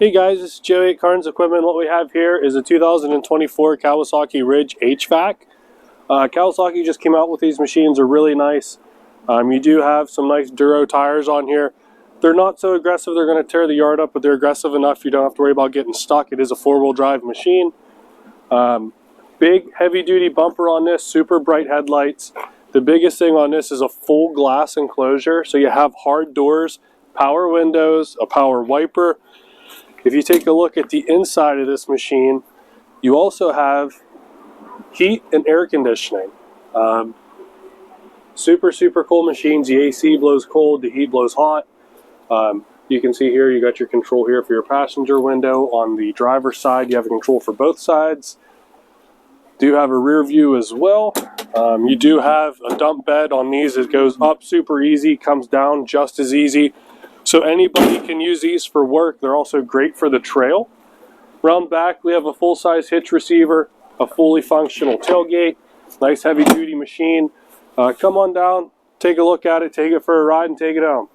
Hey guys, this is Joey at Carns Equipment. What we have here is a 2024 Kawasaki Ridge HVAC. Kawasaki just came out with these machines. They're really nice. You do have some nice Duro tires on here. They're not so aggressive they're going to tear the yard up, but they're aggressive enough you don't have to worry about getting stuck. It is a four-wheel drive machine. Big heavy-duty bumper on this, super bright headlights. The biggest thing on this is a full glass enclosure, so you have hard doors, power windows, a power wiper. If you take a look at the inside of this machine, you also have heat and air conditioning. Super cool machines. The AC blows cold, the heat blows hot. You can see here you got your control here for your passenger window. On the driver's side you have a control for both sides. Do have a rear view as well. You do have a dump bed on these. It goes up super easy, comes down just as easy. So anybody can use these for work. They're also great for the trail. Round back, we have a full-size hitch receiver, a fully functional tailgate, nice heavy-duty machine. Come on down, take a look at it, take it for a ride, and take it home.